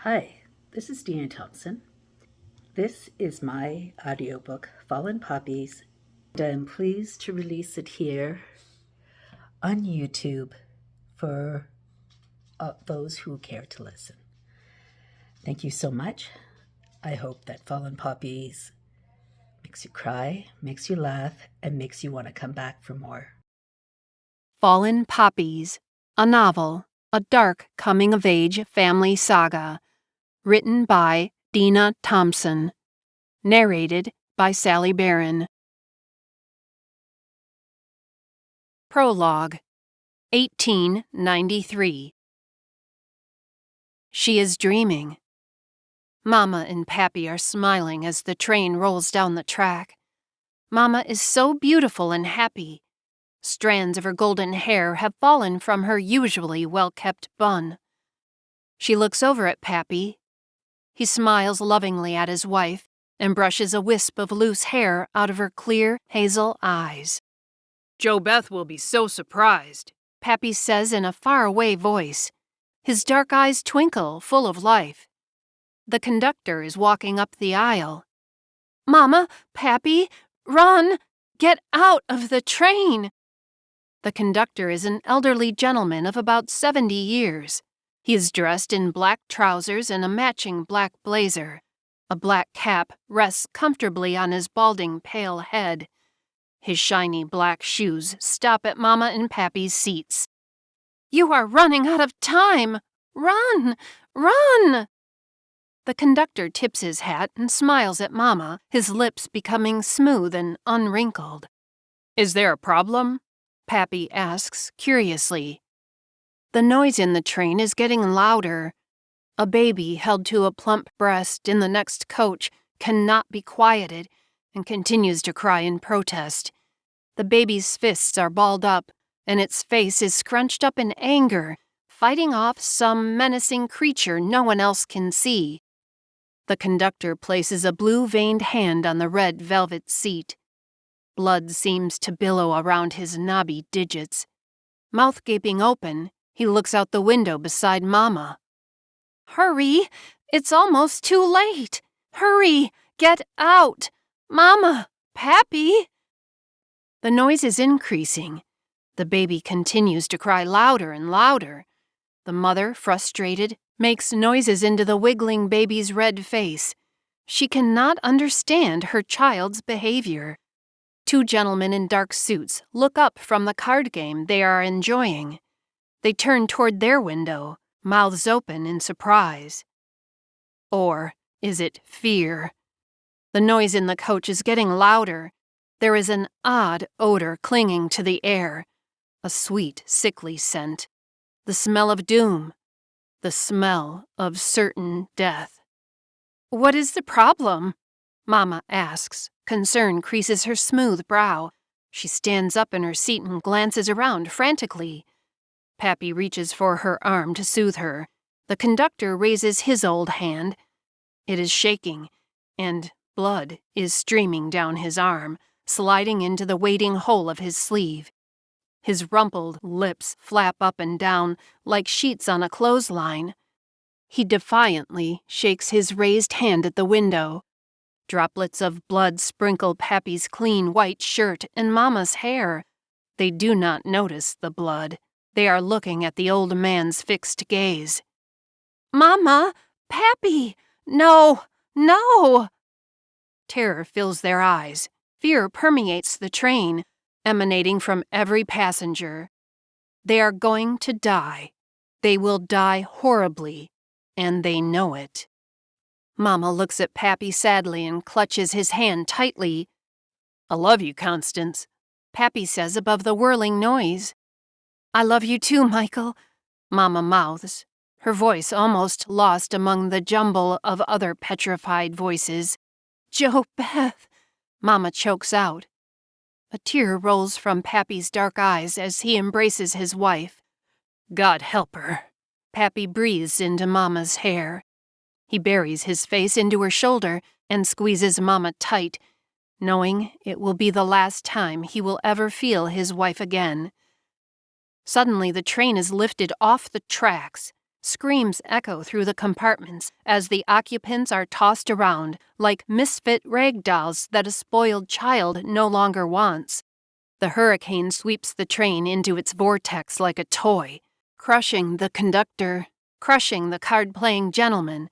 Hi, this is Deena Thomson. This is my audiobook, Fallen Poppies, and I'm pleased to release it here on YouTube for those who care to listen. Thank you so much. I hope that Fallen Poppies makes you cry, makes you laugh, and makes you want to come back for more. Fallen Poppies, a novel, a dark coming-of-age family saga, written by Deena Thomson, narrated by Sally Barron. Prologue, 1893. She is dreaming. Mama and Pappy are smiling as the train rolls down the track. Mama is so beautiful and happy. Strands of her golden hair have fallen from her usually well-kept bun. She looks over at Pappy. He smiles lovingly at his wife and brushes a wisp of loose hair out of her clear hazel eyes. "Jo Beth will be so surprised," Pappy says in a faraway voice. His dark eyes twinkle, full of life. The conductor is walking up the aisle. "Mama, Pappy, run! Get out of the train!" The conductor is an elderly gentleman of about 70 years. He is dressed in black trousers and a matching black blazer. A black cap rests comfortably on his balding, pale head. His shiny black shoes stop at Mama and Pappy's seats. "You are running out of time! Run! Run!" The conductor tips his hat and smiles at Mama, his lips becoming smooth and unwrinkled. "Is there a problem?" Pappy asks curiously. The noise in the train is getting louder. A baby held to a plump breast in the next coach cannot be quieted and continues to cry in protest. The baby's fists are balled up, and its face is scrunched up in anger, fighting off some menacing creature no one else can see. The conductor places a blue-veined hand on the red velvet seat. Blood seems to billow around his knobby digits. Mouth gaping open, he looks out the window beside Mama. "Hurry! It's almost too late! Hurry! Get out! Mama! Pappy!" The noise is increasing. The baby continues to cry louder and louder. The mother, frustrated, makes noises into the wiggling baby's red face. She cannot understand her child's behavior. Two gentlemen in dark suits look up from the card game they are enjoying. They turn toward their window, mouths open in surprise. Or is it fear? The noise in the coach is getting louder. There is an odd odor clinging to the air, a sweet, sickly scent, the smell of doom, the smell of certain death. "What is the problem?" Mama asks. Concern creases her smooth brow. She stands up in her seat and glances around frantically. Pappy reaches for her arm to soothe her. The conductor raises his old hand. It is shaking, and blood is streaming down his arm, sliding into the waiting hole of his sleeve. His rumpled lips flap up and down like sheets on a clothesline. He defiantly shakes his raised hand at the window. Droplets of blood sprinkle Pappy's clean white shirt and Mama's hair. They do not notice the blood. They are looking at the old man's fixed gaze. "Mama! Pappy! No! No!" Terror fills their eyes. Fear permeates the train, emanating from every passenger. They are going to die. They will die horribly, and they know it. Mama looks at Pappy sadly and clutches his hand tightly. "I love you, Constance," Pappy says above the whirling noise. "I love you too, Michael," Mama mouths, her voice almost lost among the jumble of other petrified voices. "Jo Beth," Mama chokes out. A tear rolls from Pappy's dark eyes as he embraces his wife. "God help her," Pappy breathes into Mama's hair. He buries his face into her shoulder and squeezes Mama tight, knowing it will be the last time he will ever feel his wife again. Suddenly the train is lifted off the tracks. Screams echo through the compartments as the occupants are tossed around like misfit rag dolls that a spoiled child no longer wants. The hurricane sweeps the train into its vortex like a toy, crushing the conductor, crushing the card-playing gentleman,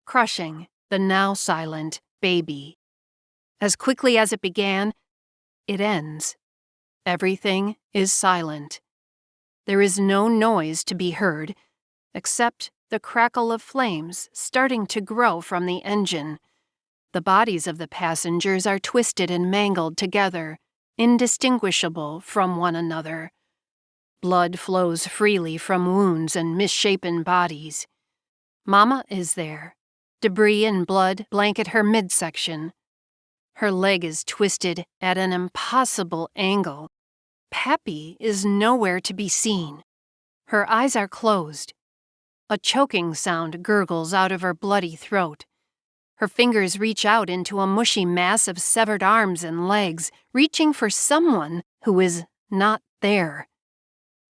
crushing the now silent baby. As quickly as it began, it ends. Everything is silent. There is no noise to be heard, except the crackle of flames starting to grow from the engine. The bodies of the passengers are twisted and mangled together, indistinguishable from one another. Blood flows freely from wounds and misshapen bodies. Mama is there. Debris and blood blanket her midsection. Her leg is twisted at an impossible angle. Pappy is nowhere to be seen. Her eyes are closed. A choking sound gurgles out of her bloody throat. Her fingers reach out into a mushy mass of severed arms and legs, reaching for someone who is not there.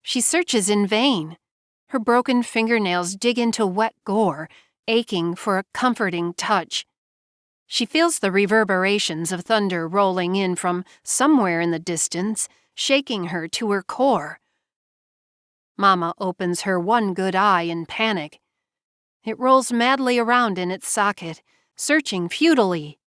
She searches in vain. Her broken fingernails dig into wet gore, aching for a comforting touch. She feels the reverberations of thunder rolling in from somewhere in the distance, shaking her to her core. Mama opens her one good eye in panic. It rolls madly around in its socket, searching futilely.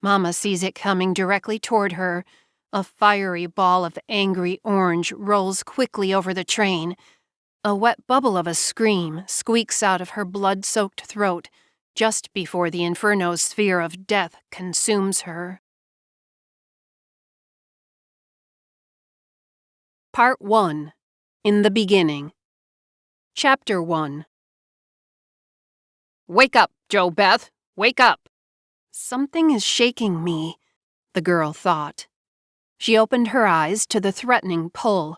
Mama sees it coming directly toward her. A fiery ball of angry orange rolls quickly over the train. A wet bubble of a scream squeaks out of her blood-soaked throat just before the inferno sphere of death consumes her. Part 1. In the Beginning. Chapter 1. "Wake up, Jo Beth! Wake up!" Something is shaking me, the girl thought. She opened her eyes to the threatening pull.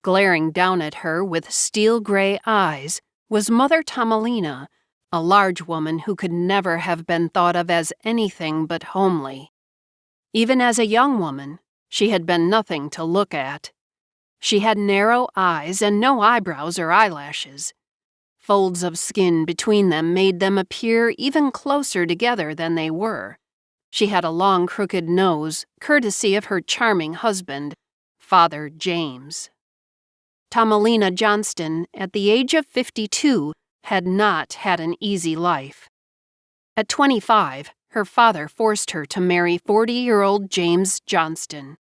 Glaring down at her with steel-gray eyes was Mother Tommelina, a large woman who could never have been thought of as anything but homely. Even as a young woman, she had been nothing to look at. She had narrow eyes and no eyebrows or eyelashes. Folds of skin between them made them appear even closer together than they were. She had a long, crooked nose, courtesy of her charming husband, Father James. Tommelina Johnston, at the age of 52, had not had an easy life. At 25, her father forced her to marry 40-year-old James Johnston.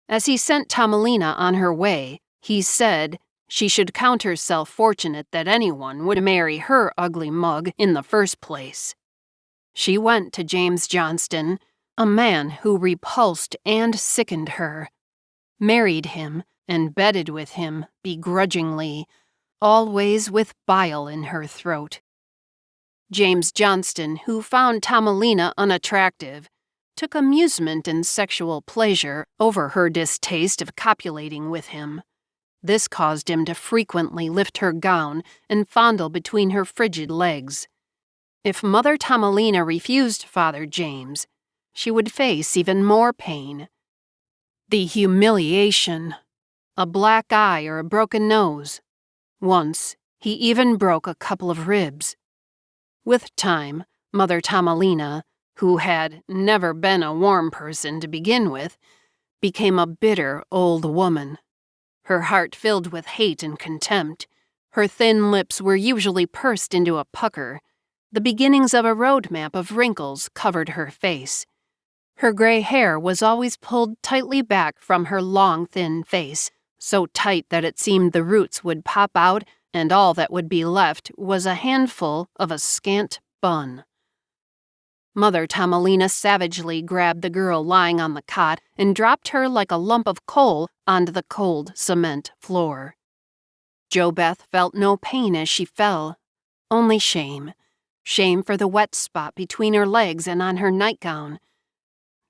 As he sent Tommelina on her way, he said she should count herself fortunate that anyone would marry her ugly mug in the first place. She went to James Johnston, a man who repulsed and sickened her, married him and bedded with him begrudgingly, always with bile in her throat. James Johnston, who found Tommelina unattractive, took amusement in sexual pleasure over her distaste of copulating with him. This caused him to frequently lift her gown and fondle between her frigid legs. If Mother Tommelina refused Father James, she would face even more pain. The humiliation. A black eye or a broken nose. Once, he even broke a couple of ribs. With time, Mother Tommelina, who had never been a warm person to begin with, became a bitter old woman. Her heart filled with hate and contempt. Her thin lips were usually pursed into a pucker. The beginnings of a road map of wrinkles covered her face. Her gray hair was always pulled tightly back from her long, thin face, so tight that it seemed the roots would pop out and all that would be left was a handful of a scant bun. Mother Tommelina savagely grabbed the girl lying on the cot and dropped her like a lump of coal onto the cold cement floor. Jo Beth felt no pain as she fell, only shame. Shame for the wet spot between her legs and on her nightgown.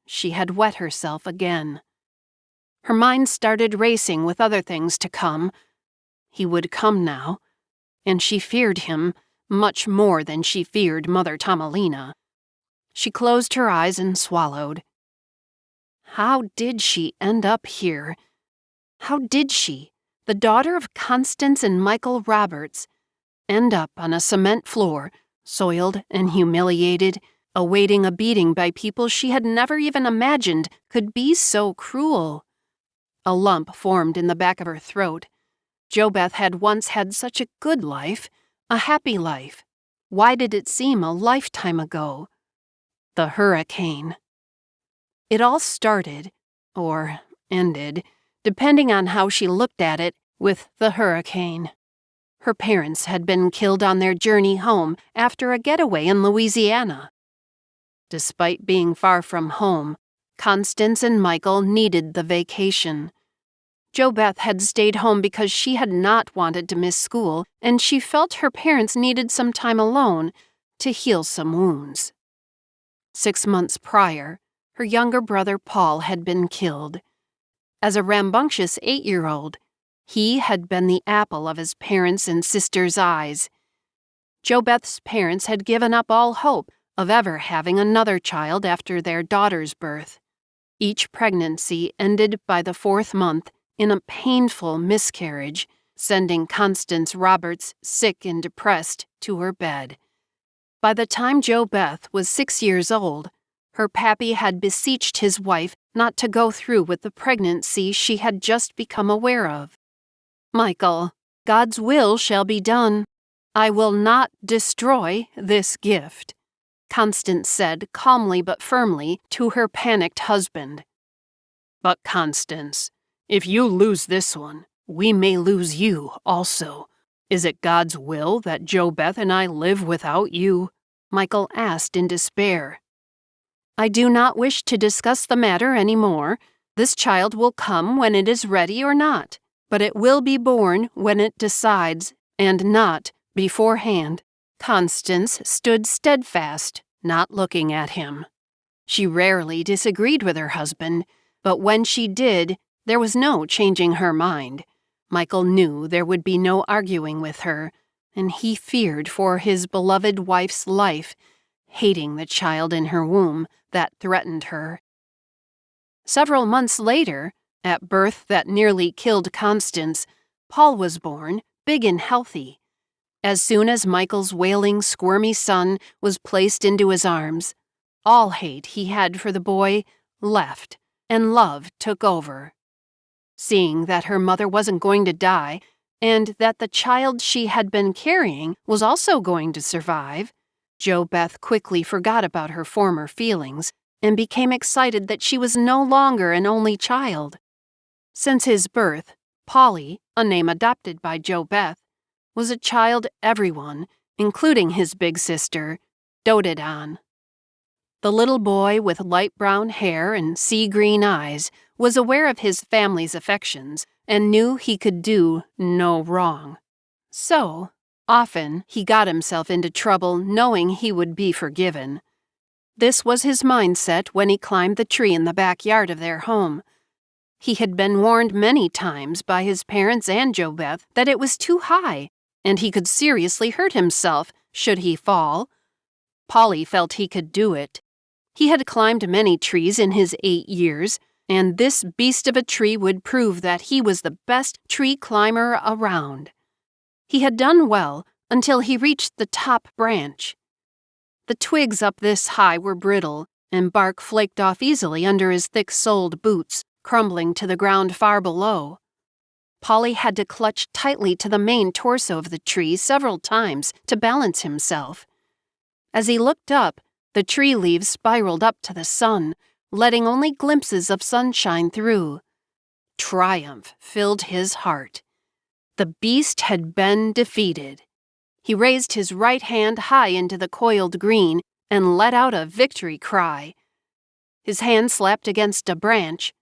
She had wet herself again. Her mind started racing with other things to come. He would come now, and she feared him much more than she feared Mother Tommelina. She closed her eyes and swallowed. How did she end up here? How did she, the daughter of Constance and Michael Roberts, end up on a cement floor, soiled and humiliated, awaiting a beating by people she had never even imagined could be so cruel. A lump formed in the back of her throat. JoBeth had once had such a good life, a happy life. Why did it seem a lifetime ago? The hurricane. It all started, or ended, depending on how she looked at it, with the hurricane. Her parents had been killed on their journey home after a getaway in Louisiana. Despite being far from home, Constance and Michael needed the vacation. JoBeth had stayed home because she had not wanted to miss school, and she felt her parents needed some time alone to heal some wounds. 6 months prior, her younger brother Paul had been killed. As a rambunctious 8-year-old, he had been the apple of his parents' and sisters' eyes. JoBeth's parents had given up all hope of ever having another child after their daughter's birth. Each pregnancy ended by the 4th month in a painful miscarriage, sending Constance Roberts sick and depressed to her bed. By the time JoBeth was 6 years old, her pappy had beseeched his wife not to go through with the pregnancy she had just become aware of. "Michael, God's will shall be done. I will not destroy this gift," Constance said calmly but firmly to her panicked husband. "But Constance, if you lose this one, we may lose you also. Is it God's will that JoBeth and I live without you?" Michael asked in despair. "I do not wish to discuss the matter any more. This child will come when it is ready or not, but it will be born when it decides, and not beforehand." Constance stood steadfast, not looking at him. She rarely disagreed with her husband, but when she did, there was no changing her mind. Michael knew there would be no arguing with her, and he feared for his beloved wife's life, hating the child in her womb that threatened her. Several months later, at birth that nearly killed Constance, Paul was born, big and healthy. As soon as Michael's wailing, squirmy son was placed into his arms, all hate he had for the boy left, and love took over. Seeing that her mother wasn't going to die, and that the child she had been carrying was also going to survive, JoBeth quickly forgot about her former feelings and became excited that she was no longer an only child. Since his birth, Polly, a name adopted by JoBeth, was a child everyone, including his big sister, doted on. The little boy with light brown hair and sea-green eyes was aware of his family's affections and knew he could do no wrong. So, often he got himself into trouble knowing he would be forgiven. This was his mindset when he climbed the tree in the backyard of their home. He had been warned many times by his parents and JoBeth that it was too high, and he could seriously hurt himself should he fall. Polly felt he could do it. He had climbed many trees in his 8 years, and this beast of a tree would prove that he was the best tree climber around. He had done well until he reached the top branch. The twigs up this high were brittle, and bark flaked off easily under his thick-soled boots, crumbling to the ground far below. Polly had to clutch tightly to the main torso of the tree several times to balance himself. As he looked up, the tree leaves spiraled up to the sun, letting only glimpses of sunshine through. Triumph filled his heart. The beast had been defeated. He raised his right hand high into the coiled green and let out a victory cry. His hand slapped against a branch.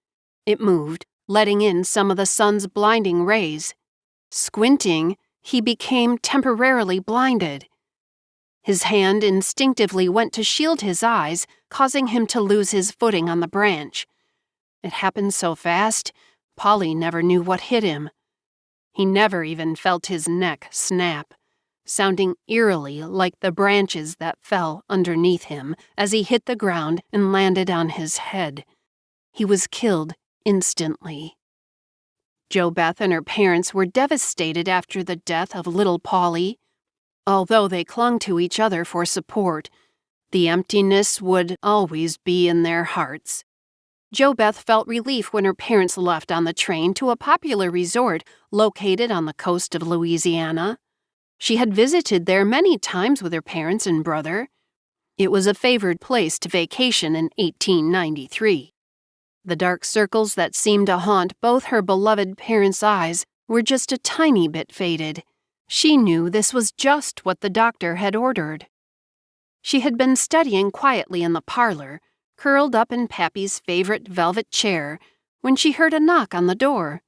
It moved, letting in some of the sun's blinding rays. Squinting, he became temporarily blinded. His hand instinctively went to shield his eyes, causing him to lose his footing on the branch. It happened so fast, Polly never knew what hit him. He never even felt his neck snap, sounding eerily like the branches that fell underneath him as he hit the ground and landed on his head. He was killed instantly. JoBeth and her parents were devastated after the death of little Polly. Although they clung to each other for support, the emptiness would always be in their hearts. JoBeth felt relief when her parents left on the train to a popular resort located on the coast of Louisiana. She had visited there many times with her parents and brother. It was a favored place to vacation in 1893. The dark circles that seemed to haunt both her beloved parents' eyes were just a tiny bit faded. She knew this was just what the doctor had ordered. She had been studying quietly in the parlor, curled up in Pappy's favorite velvet chair, when she heard a knock on the door.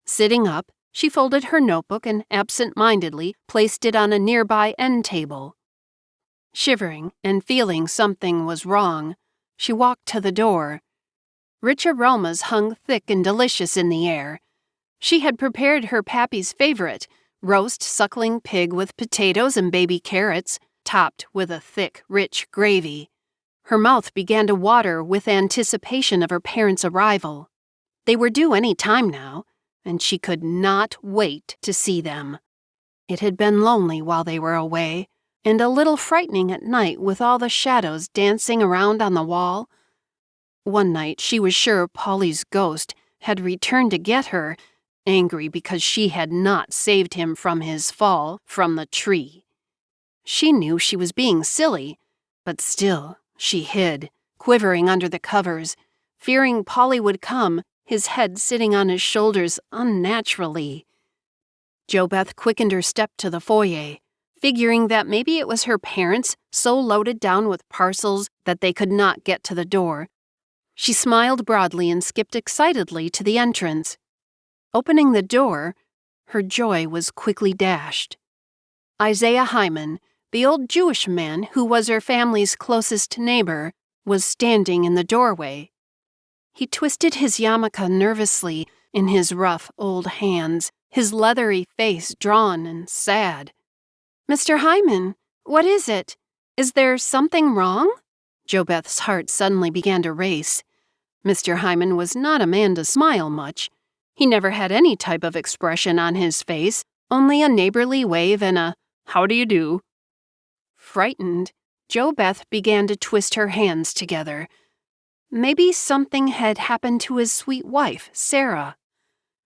Sitting up, she folded her notebook and absent-mindedly placed it on a nearby end table. Shivering and feeling something was wrong, she walked to the door. Rich aromas hung thick and delicious in the air. She had prepared her Pappy's favorite, roast suckling pig with potatoes and baby carrots, topped with a thick, rich gravy. Her mouth began to water with anticipation of her parents' arrival. They were due any time now, and she could not wait to see them. It had been lonely while they were away, and a little frightening at night with all the shadows dancing around on the wall. One night she was sure Polly's ghost had returned to get her, angry because she had not saved him from his fall from the tree. She knew she was being silly, but still she hid, quivering under the covers, fearing Polly would come, his head sitting on his shoulders unnaturally. JoBeth quickened her step to the foyer, figuring that maybe it was her parents so loaded down with parcels that they could not get to the door. She smiled broadly and skipped excitedly to the entrance. Opening the door, her joy was quickly dashed. Isaiah Hyman, the old Jewish man who was her family's closest neighbor, was standing in the doorway. He twisted his yarmulke nervously in his rough old hands, his leathery face drawn and sad. "Mr. Hyman, what is it? Is there something wrong?" JoBeth's heart suddenly began to race. Mr. Hyman was not a man to smile much. He never had any type of expression on his face, only a neighborly wave and a "how do you do." Frightened, JoBeth began to twist her hands together. Maybe something had happened to his sweet wife, Sarah.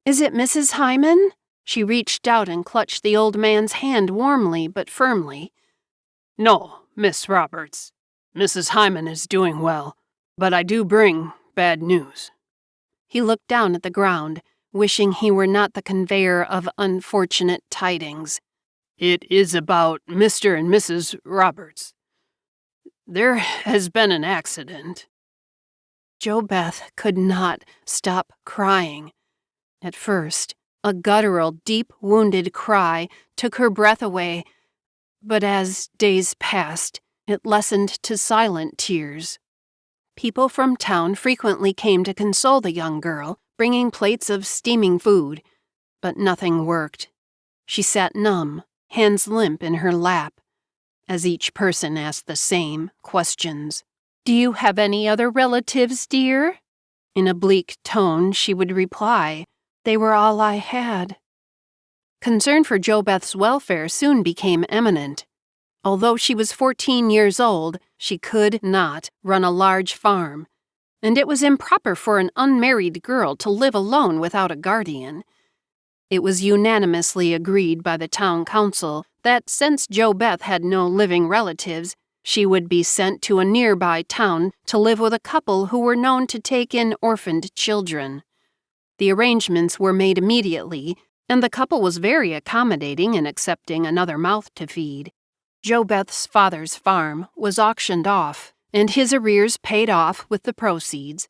"Is it Mrs. Hyman?" She reached out and clutched the old man's hand warmly but firmly. "No, Miss Roberts. Mrs. Hyman is doing well, but I do bring bad news." He looked down at the ground, wishing he were not the conveyor of unfortunate tidings. "It is about Mr. and Mrs. Roberts. There has been an accident." JoBeth could not stop crying. At first, a guttural, deep-wounded cry took her breath away, but as days passed, it lessened to silent tears. People from town frequently came to console the young girl, bringing plates of steaming food, but nothing worked. She sat numb, hands limp in her lap, as each person asked the same questions. "Do you have any other relatives, dear?" In a bleak tone, she would reply, "They were all I had." Concern for JoBeth's welfare soon became eminent. Although she was 14 years old, she could not run a large farm, and it was improper for an unmarried girl to live alone without a guardian. It was unanimously agreed by the town council that since JoBeth had no living relatives, she would be sent to a nearby town to live with a couple who were known to take in orphaned children. The arrangements were made immediately, and the couple was very accommodating in accepting another mouth to feed. JoBeth's father's farm was auctioned off, and his arrears paid off with the proceeds.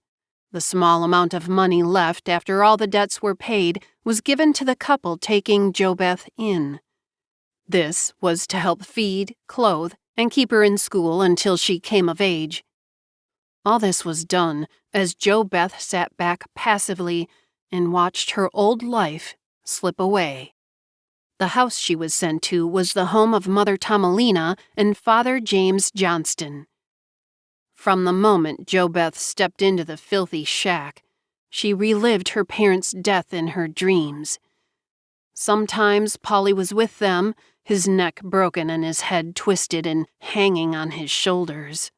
The small amount of money left after all the debts were paid was given to the couple taking JoBeth in. This was to help feed, clothe, and keep her in school until she came of age. All this was done as JoBeth sat back passively and watched her old life slip away. The house she was sent to was the home of Mother Tomalina and Father James Johnston. From the moment JoBeth stepped into the filthy shack, she relived her parents' death in her dreams. Sometimes Polly was with them, his neck broken and his head twisted and hanging on his shoulders.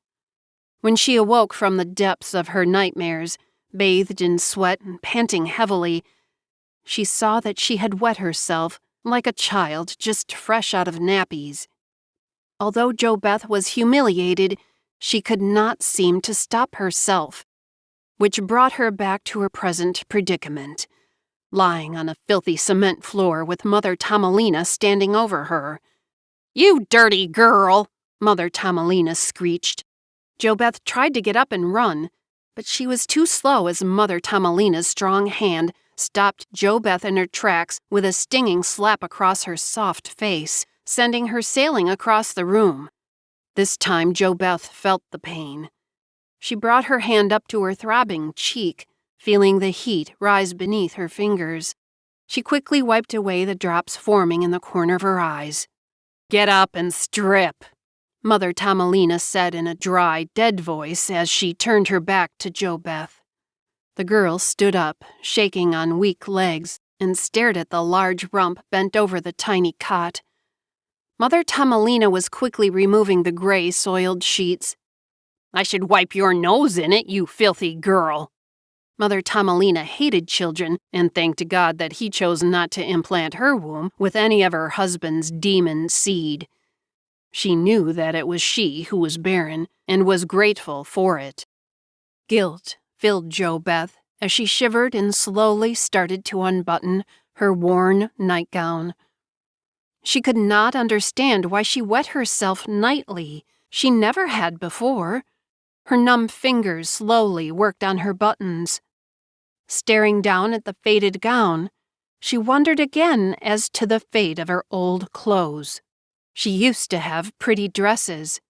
When she awoke from the depths of her nightmares, bathed in sweat and panting heavily, she saw that she had wet herself like a child just fresh out of nappies. Although JoBeth was humiliated, she could not seem to stop herself, which brought her back to her present predicament, lying on a filthy cement floor with Mother Tommelina standing over her. "You dirty girl!" Mother Tommelina screeched. JoBeth tried to get up and run, but she was too slow as Mother Tommelina's strong hand stopped JoBeth in her tracks with a stinging slap across her soft face, sending her sailing across the room. This time JoBeth felt the pain. She brought her hand up to her throbbing cheek, feeling the heat rise beneath her fingers. She quickly wiped away the drops forming in the corner of her eyes. "Get up and strip," Mother Tommelina said in a dry, dead voice as she turned her back to JoBeth. The girl stood up, shaking on weak legs, and stared at the large rump bent over the tiny cot. Mother Tommelina was quickly removing the gray, soiled sheets. "I should wipe your nose in it, you filthy girl." Mother Tommelina hated children and thanked God that he chose not to implant her womb with any of her husband's demon seed. She knew that it was she who was barren and was grateful for it. Guilt filled JoBeth as she shivered and slowly started to unbutton her worn nightgown. She could not understand why she wet herself nightly. She never had before. Her numb fingers slowly worked on her buttons. Staring down at the faded gown, she wondered again as to the fate of her old clothes. She used to have pretty dresses,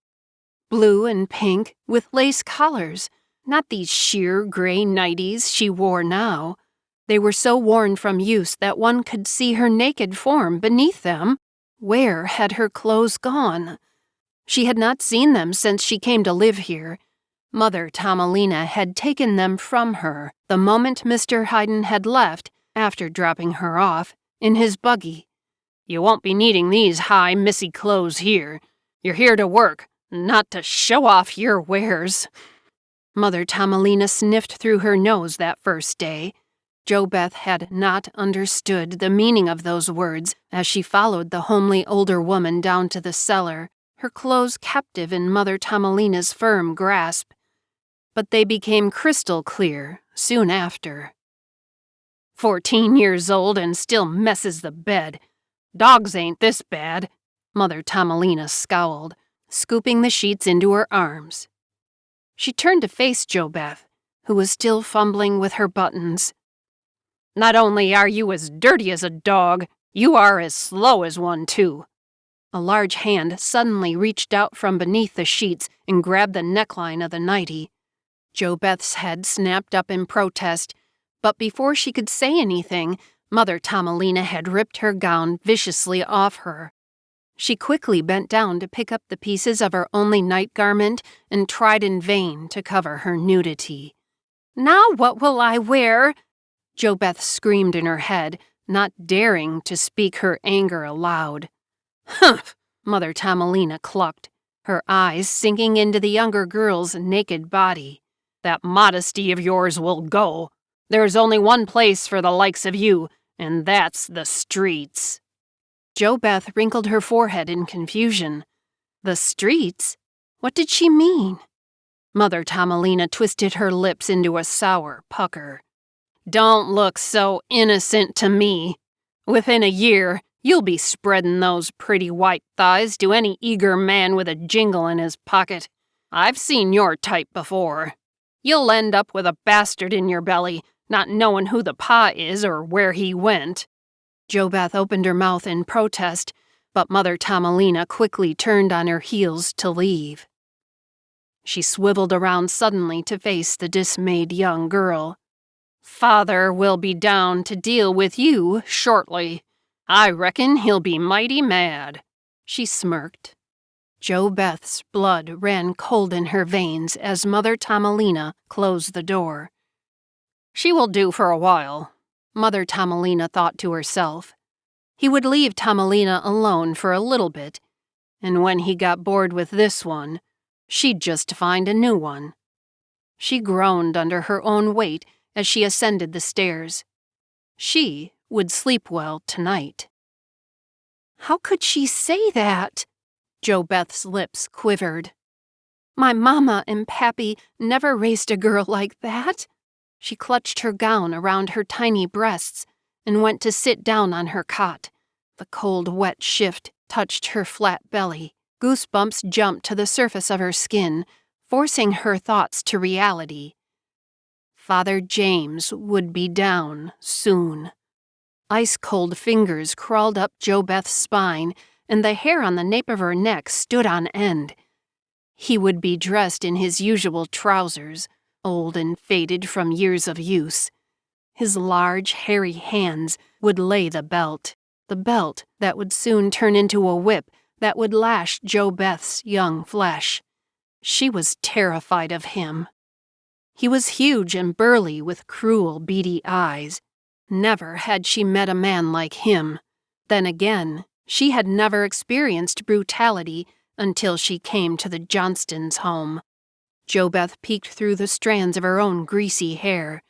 blue and pink with lace collars, not these sheer gray nighties she wore now. They were so worn from use that one could see her naked form beneath them. Where had her clothes gone? She had not seen them since she came to live here. Mother Tommelina had taken them from her the moment Mr. Hayden had left, after dropping her off, in his buggy. "You won't be needing these high, missy clothes here. You're here to work, not to show off your wares." Mother Tommelina sniffed through her nose that first day. JoBeth had not understood the meaning of those words as she followed the homely older woman down to the cellar, her clothes captive in Mother Tommelina's firm grasp. But they became crystal clear soon after. 14 years old and still messes the bed. Dogs ain't this bad," Mother Tommelina scowled, scooping the sheets into her arms. She turned to face JoBeth, who was still fumbling with her buttons. "Not only are you as dirty as a dog, you are as slow as one, too." A large hand suddenly reached out from beneath the sheets and grabbed the neckline of the nightie. JoBeth's head snapped up in protest, but before she could say anything, Mother Tommelina had ripped her gown viciously off her. She quickly bent down to pick up the pieces of her only night garment and tried in vain to cover her nudity. "Now what will I wear?" JoBeth screamed in her head, not daring to speak her anger aloud. "Humph!" Mother Tommelina clucked, her eyes sinking into the younger girl's naked body. "That modesty of yours will go. There's only one place for the likes of you, and that's the streets." JoBeth wrinkled her forehead in confusion. The streets? What did she mean? Mother Tommelina twisted her lips into a sour pucker. "Don't look so innocent to me. Within a year, you'll be spreading those pretty white thighs to any eager man with a jingle in his pocket. I've seen your type before. You'll end up with a bastard in your belly, not knowing who the pa is or where he went." JoBeth opened her mouth in protest, but Mother Tommelina quickly turned on her heels to leave. She swiveled around suddenly to face the dismayed young girl. "Father will be down to deal with you shortly. I reckon he'll be mighty mad," she smirked. JoBeth's blood ran cold in her veins as Mother Tommelina closed the door. "She will do for a while," Mother Tommelina thought to herself. He would leave Tomalina alone for a little bit, and when he got bored with this one, she'd just find a new one. She groaned under her own weight as she ascended the stairs. She would sleep well tonight. How could she say that? Jo Beth's lips quivered. My mama and pappy never raised a girl like that. She clutched her gown around her tiny breasts and went to sit down on her cot. The cold, wet shift touched her flat belly. Goosebumps jumped to the surface of her skin, forcing her thoughts to reality. Father James would be down soon. Ice-cold fingers crawled up Jo Beth's spine, and the hair on the nape of her neck stood on end. He would be dressed in his usual trousers, old and faded from years of use. His large, hairy hands would lay the belt that would soon turn into a whip that would lash Jo Beth's young flesh. She was terrified of him. He was huge and burly with cruel, beady eyes. Never had she met a man like him. Then again, she had never experienced brutality until she came to the Johnstons' home. Jo Beth peeked through the strands of her own greasy hair.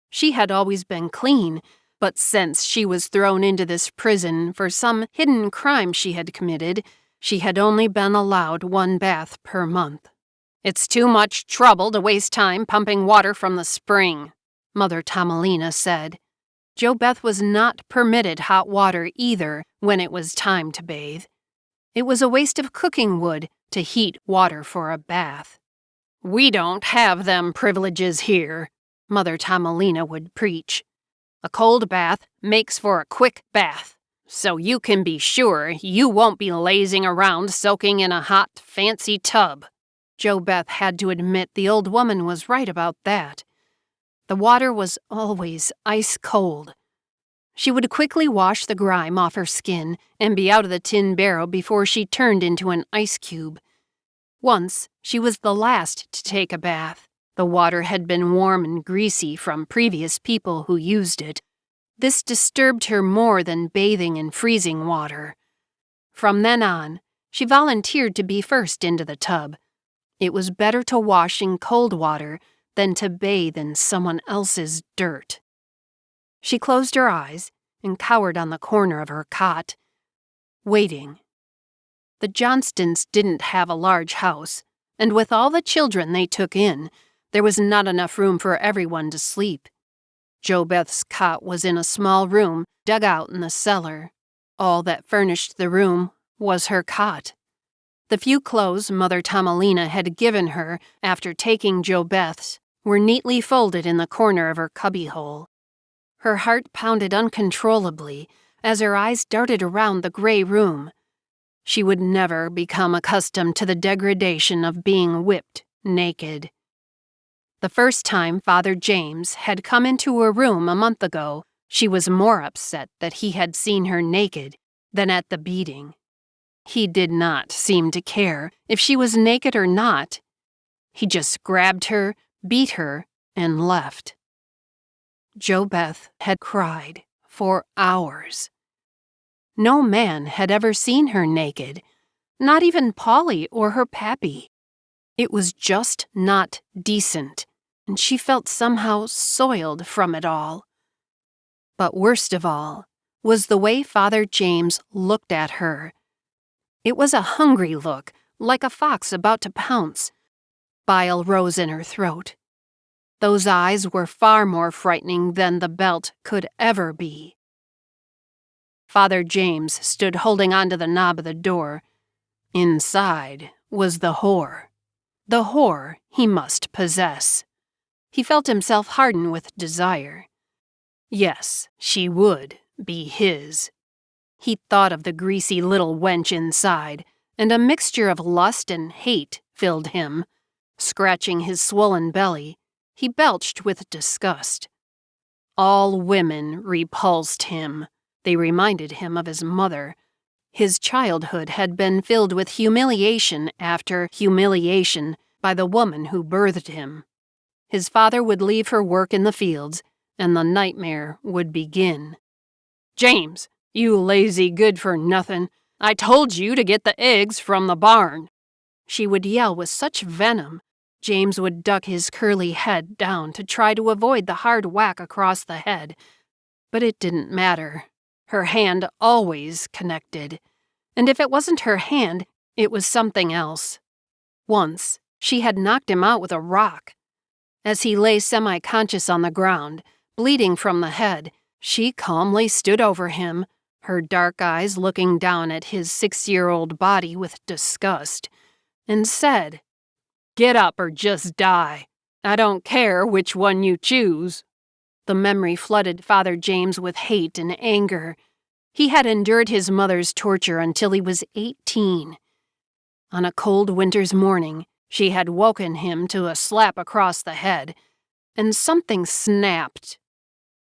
She had always been clean, but since she was thrown into this prison for some hidden crime she had committed, she had only been allowed 1 bath per month. It's too much trouble to waste time pumping water from the spring, Mother Tomalina said. Jo Beth was not permitted hot water either when it was time to bathe. It was a waste of cooking wood to heat water for a bath. We don't have them privileges here, Mother Tomalina would preach. A cold bath makes for a quick bath, so you can be sure you won't be lazing around soaking in a hot, fancy tub. Jo Beth had to admit the old woman was right about that. The water was always ice cold. She would quickly wash the grime off her skin and be out of the tin barrel before she turned into an ice cube. Once, she was the last to take a bath. The water had been warm and greasy from previous people who used it. This disturbed her more than bathing in freezing water. From then on, she volunteered to be first into the tub. It was better to wash in cold water than to bathe in someone else's dirt. She closed her eyes and cowered on the corner of her cot, waiting. The Johnstons didn't have a large house, and with all the children they took in, there was not enough room for everyone to sleep. Jo Beth's cot was in a small room dug out in the cellar. All that furnished the room was her cot. The few clothes Mother Tomalina had given her after taking Jo Beth's were neatly folded in the corner of her cubbyhole. Her heart pounded uncontrollably as her eyes darted around the gray room. She would never become accustomed to the degradation of being whipped naked. The first time Father James had come into her room a month ago, she was more upset that he had seen her naked than at the beating. He did not seem to care if she was naked or not. He just grabbed her, beat her, and left. Jo Beth had cried for hours. No man had ever seen her naked, not even Polly or her pappy. It was just not decent, and she felt somehow soiled from it all. But worst of all was the way Father James looked at her. It was a hungry look, like a fox about to pounce. Bile rose in her throat. Those eyes were far more frightening than the belt could ever be. Father James stood holding onto the knob of the door. Inside was the whore he must possess. He felt himself harden with desire. Yes, she would be his. He thought of the greasy little wench inside, and a mixture of lust and hate filled him. Scratching his swollen belly, he belched with disgust. All women repulsed him. They reminded him of his mother. His childhood had been filled with humiliation after humiliation by the woman who birthed him. His father would leave her work in the fields, and the nightmare would begin. "James, "You lazy good-for-nothing. I told you to get the eggs from the barn." She would yell with such venom, James would duck his curly head down to try to avoid the hard whack across the head. But it didn't matter. Her hand always connected. And if it wasn't her hand, it was something else. Once, she had knocked him out with a rock. As he lay semi-conscious on the ground, bleeding from the head, she calmly stood over him, her dark eyes looking down at his 6-year-old body with disgust, and said, "Get up or just die. I don't care which one you choose." The memory flooded Father James with hate and anger. He had endured his mother's torture until he was 18. On a cold winter's morning, she had woken him to a slap across the head, and something snapped.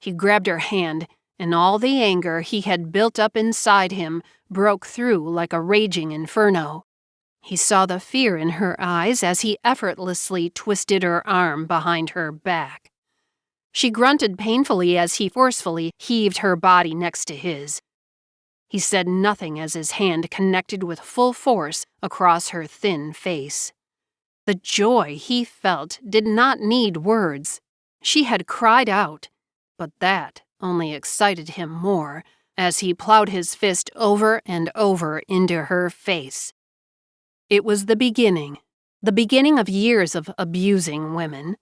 He grabbed her hand, and all the anger he had built up inside him broke through like a raging inferno. He saw the fear in her eyes as he effortlessly twisted her arm behind her back. She grunted painfully as he forcefully heaved her body next to his. He said nothing as his hand connected with full force across her thin face. The joy he felt did not need words. She had cried out, but that only excited him more as he plowed his fist over and over into her face. It was the beginning of years of abusing women.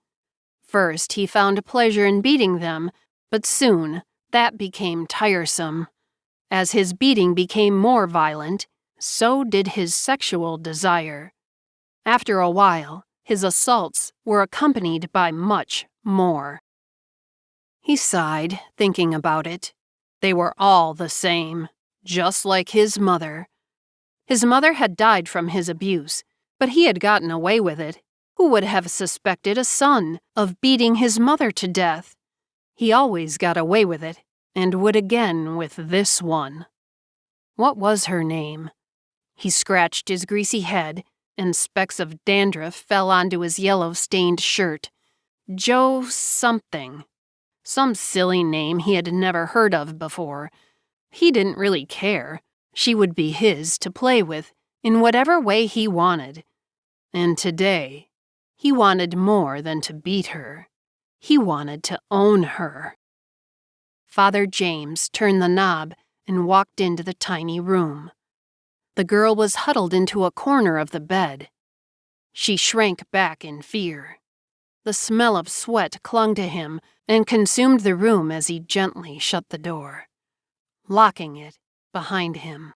First, he found pleasure in beating them, but soon that became tiresome. As his beating became more violent, so did his sexual desire. After a while, his assaults were accompanied by much more. He sighed, thinking about it. They were all the same, just like his mother. His mother had died from his abuse, but he had gotten away with it. Who would have suspected a son of beating his mother to death? He always got away with it, and would again with this one. What was her name? He scratched his greasy head, and specks of dandruff fell onto his yellow-stained shirt. Joe something. Some silly name he had never heard of before. He didn't really care. She would be his to play with in whatever way he wanted. And today, he wanted more than to beat her. He wanted to own her. Father James turned the knob and walked into the tiny room. The girl was huddled into a corner of the bed. She shrank back in fear. The smell of sweat clung to him and consumed the room as he gently shut the door, locking it behind him.